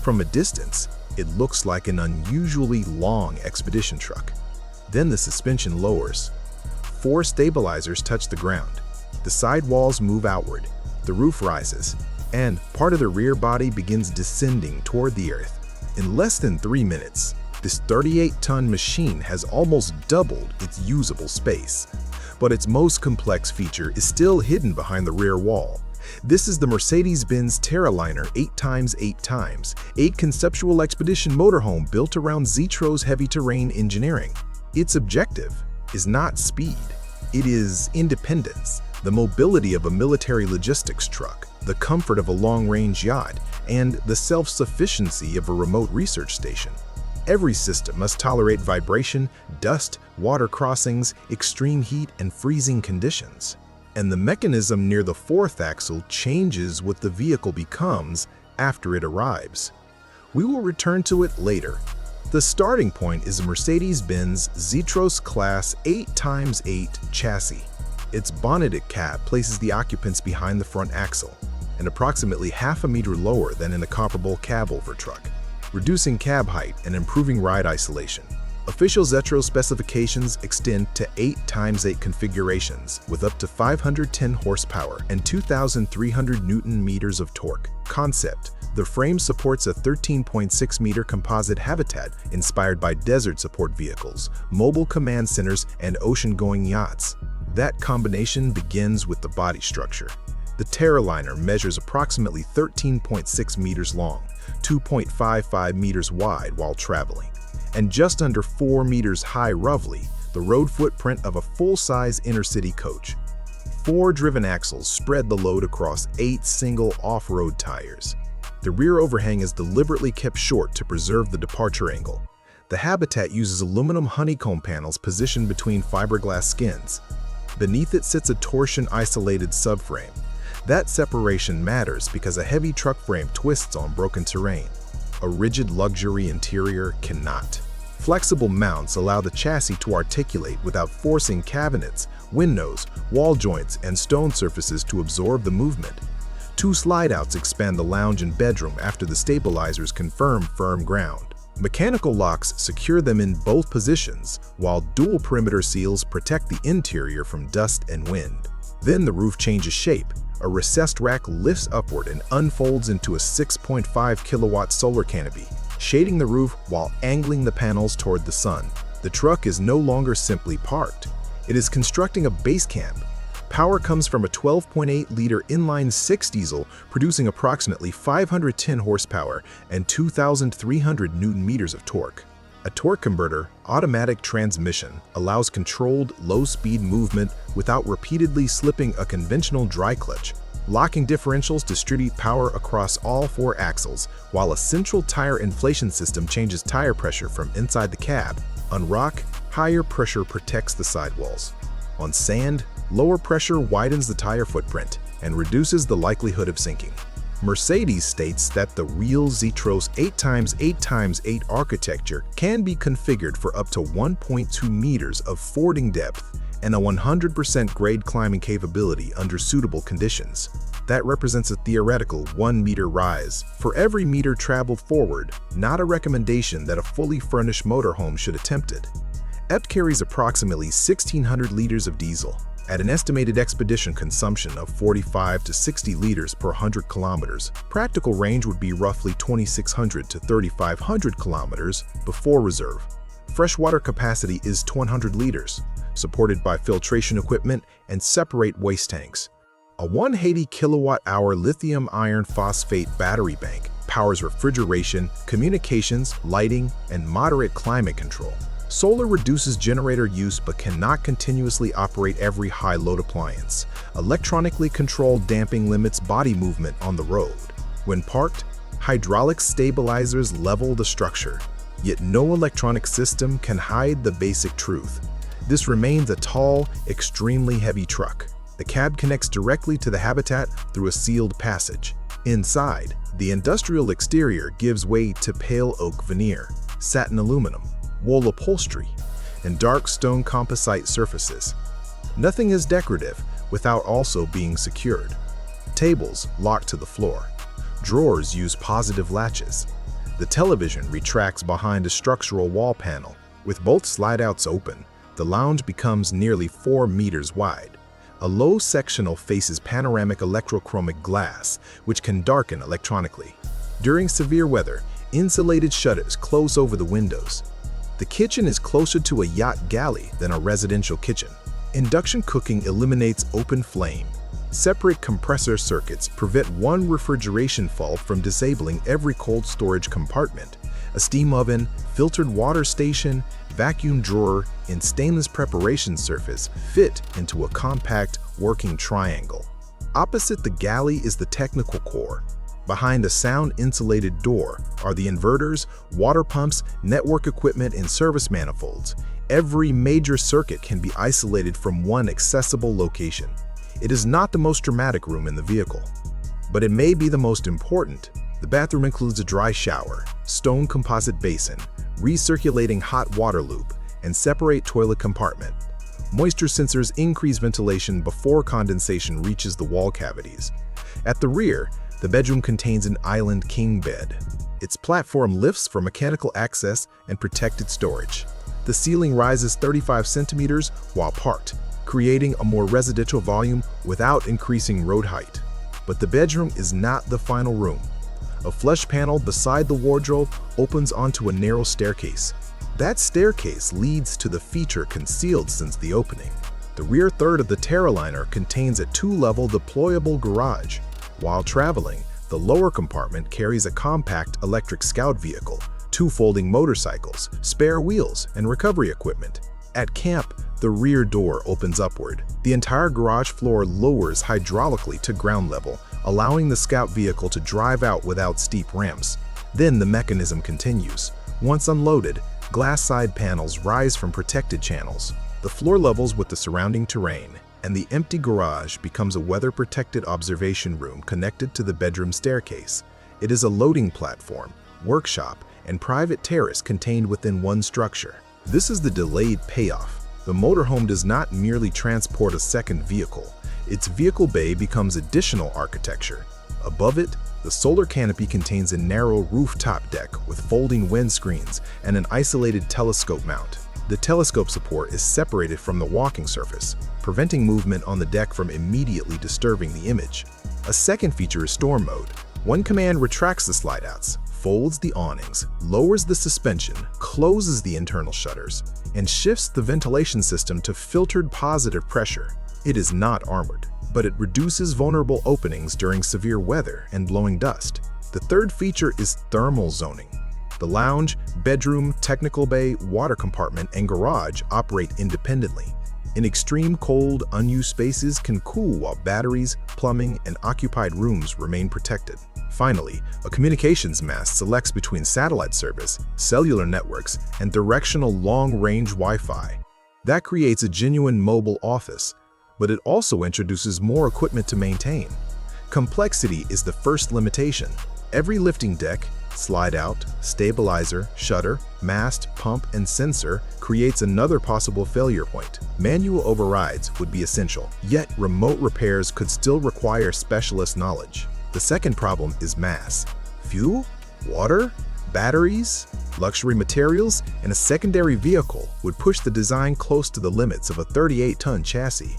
From a distance, it looks like an unusually long expedition truck. Then the suspension lowers. 4 stabilizers touch the ground. The side walls move outward, the roof rises, and part of the rear body begins descending toward the earth. In less than 3 minutes, this 38-ton machine has almost doubled its usable space. But its most complex feature is still hidden behind the rear wall. This is the Mercedes-Benz TerraLiner 8x8x, a conceptual expedition motorhome built around Zetros heavy terrain engineering. Its objective is not speed, it is independence, the mobility of a military logistics truck, the comfort of a long-range yacht, and the self-sufficiency of a remote research station. Every system must tolerate vibration, dust, water crossings, extreme heat, and freezing conditions. And the mechanism near the 4th axle changes what the vehicle becomes after it arrives. We will return to it later. The starting point is a Mercedes-Benz Zetros-class 8x8 chassis. Its bonneted cab places the occupants behind the front axle, and approximately half a meter lower than in a comparable cab-over truck, reducing cab height and improving ride isolation. Official Zetros specifications extend to 8x8 configurations with up to 510 horsepower and 2,300 Newton-meters of torque. Concept: the frame supports a 13.6-meter composite habitat inspired by desert support vehicles, mobile command centers, and ocean-going yachts. That combination begins with the body structure. The TerraLiner measures approximately 13.6 meters long, 2.55 meters wide while traveling, and just under 4 meters high roughly, the road footprint of a full-size inner-city coach. 4 driven axles spread the load across 8 single off-road tires. The rear overhang is deliberately kept short to preserve the departure angle. The habitat uses aluminum honeycomb panels positioned between fiberglass skins. Beneath it sits a torsion-isolated subframe. That separation matters because a heavy truck frame twists on broken terrain. A rigid luxury interior cannot. Flexible mounts allow the chassis to articulate without forcing cabinets, windows, wall joints, and stone surfaces to absorb the movement. 2 slide-outs expand the lounge and bedroom after the stabilizers confirm firm ground. Mechanical locks secure them in both positions, while dual perimeter seals protect the interior from dust and wind. Then the roof changes shape. A recessed rack lifts upward and unfolds into a 6.5 kilowatt solar canopy, shading the roof while angling the panels toward the sun. The truck is no longer simply parked. It is constructing a base camp. Power comes from a 12.8-liter inline-6 diesel producing approximately 510 horsepower and 2,300 Newton-meters of torque. A torque converter, automatic transmission, allows controlled, low-speed movement without repeatedly slipping a conventional dry clutch. Locking differentials distribute power across all 4 axles, while a central tire inflation system changes tire pressure from inside the cab. On rock, higher pressure protects the sidewalls. On sand, lower pressure widens the tire footprint and reduces the likelihood of sinking. Mercedes states that the real Zetros 8x8x8 architecture can be configured for up to 1.2 meters of fording depth and a 100% grade climbing capability under suitable conditions. That represents a theoretical 1-meter rise for every meter traveled forward, not a recommendation that a fully furnished motorhome should attempt it. EPT carries approximately 1,600 liters of diesel, at an estimated expedition consumption of 45 to 60 liters per 100 kilometers. Practical range would be roughly 2,600 to 3,500 kilometers before reserve. Freshwater capacity is 100 liters, supported by filtration equipment and separate waste tanks. A 180 kilowatt-hour lithium-iron-phosphate battery bank powers refrigeration, communications, lighting, and moderate climate control. Solar reduces generator use but cannot continuously operate every high-load appliance. Electronically controlled damping limits body movement on the road. When parked, hydraulic stabilizers level the structure. Yet no electronic system can hide the basic truth. This remains a tall, extremely heavy truck. The cab connects directly to the habitat through a sealed passage. Inside, the industrial exterior gives way to pale oak veneer, satin aluminum, wool upholstery, and dark stone composite surfaces. Nothing is decorative without also being secured. Tables locked to the floor. Drawers use positive latches. The television retracts behind a structural wall panel. With both slide-outs open, the lounge becomes nearly 4 meters wide. A low sectional faces panoramic electrochromic glass, which can darken electronically. During severe weather, insulated shutters close over the windows. The kitchen is closer to a yacht galley than a residential kitchen. Induction cooking eliminates open flame. Separate compressor circuits prevent one refrigeration fault from disabling every cold storage compartment. A steam oven, filtered water station, vacuum drawer, and stainless preparation surface fit into a compact, working triangle. Opposite the galley is the technical core. Behind a sound-insulated door are the inverters, water pumps, network equipment, and service manifolds. Every major circuit can be isolated from one accessible location. It is not the most dramatic room in the vehicle, but it may be the most important. The bathroom includes a dry shower, stone composite basin, recirculating hot water loop, and separate toilet compartment. Moisture sensors increase ventilation before condensation reaches the wall cavities. At the rear, the bedroom contains an island king bed. Its platform lifts for mechanical access and protected storage. The ceiling rises 35 centimeters while parked, creating a more residential volume without increasing road height. But the bedroom is not the final room. A flush panel beside the wardrobe opens onto a narrow staircase. That staircase leads to the feature concealed since the opening. The rear third of the TerraLiner contains a 2-level deployable garage. While traveling, the lower compartment carries a compact electric scout vehicle, 2 folding motorcycles, spare wheels, and recovery equipment. At camp, the rear door opens upward. The entire garage floor lowers hydraulically to ground level, allowing the scout vehicle to drive out without steep ramps. Then the mechanism continues. Once unloaded, glass side panels rise from protected channels. The floor levels with the surrounding terrain, and the empty garage becomes a weather-protected observation room connected to the bedroom staircase. It is a loading platform, workshop, and private terrace contained within one structure. This is the delayed payoff. The motorhome does not merely transport a second vehicle. Its vehicle bay becomes additional architecture. Above it, the solar canopy contains a narrow rooftop deck with folding windscreens and an isolated telescope mount. The telescope support is separated from the walking surface, preventing movement on the deck from immediately disturbing the image. A second feature is storm mode. One command retracts the slide-outs, folds the awnings, lowers the suspension, closes the internal shutters, and shifts the ventilation system to filtered positive pressure. It is not armored, but it reduces vulnerable openings during severe weather and blowing dust. The third feature is thermal zoning. The lounge, bedroom, technical bay, water compartment, and garage operate independently. In extreme cold, unused spaces can cool while batteries, plumbing, and occupied rooms remain protected. Finally, a communications mast selects between satellite service, cellular networks, and directional long-range Wi-Fi. That creates a genuine mobile office, but it also introduces more equipment to maintain. Complexity is the first limitation. Every lifting deck, slide-out, stabilizer, shutter, mast, pump, and sensor creates another possible failure point. Manual overrides would be essential, yet remote repairs could still require specialist knowledge. The second problem is mass. Fuel, water, batteries, luxury materials, and a secondary vehicle would push the design close to the limits of a 38-ton chassis.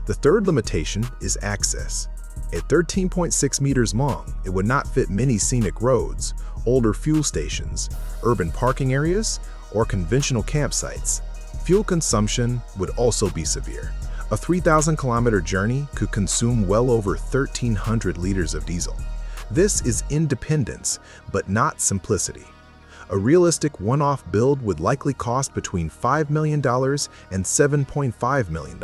The third limitation is access. At 13.6 meters long, it would not fit many scenic roads, older fuel stations, urban parking areas, or conventional campsites. Fuel consumption would also be severe. A 3,000-kilometer journey could consume well over 1,300 liters of diesel. This is independence, but not simplicity. A realistic one-off build would likely cost between $5 million and $7.5 million.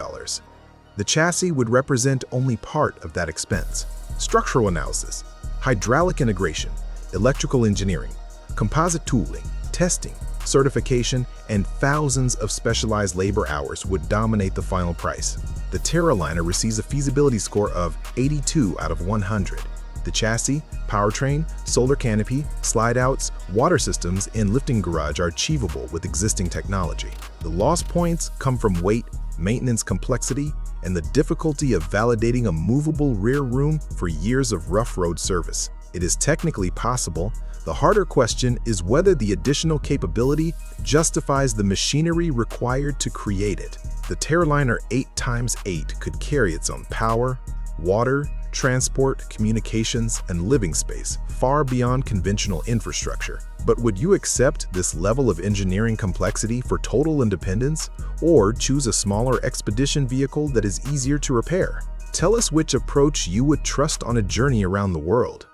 The chassis would represent only part of that expense. Structural analysis, hydraulic integration, electrical engineering, composite tooling, testing, certification, and thousands of specialized labor hours would dominate the final price. The TerraLiner receives a feasibility score of 82 out of 100. The chassis, powertrain, solar canopy, slide-outs, water systems, and lifting garage are achievable with existing technology. The lost points come from weight, maintenance complexity, and the difficulty of validating a movable rear room for years of rough road service. It is technically possible, The harder question is whether the additional capability justifies the machinery required to create it. The TerraLiner 8x8 could carry its own power, water, transport, communications, and living space far beyond conventional infrastructure. But would you accept this level of engineering complexity for total independence, or choose a smaller expedition vehicle that is easier to repair? Tell us which approach you would trust on a journey around the world.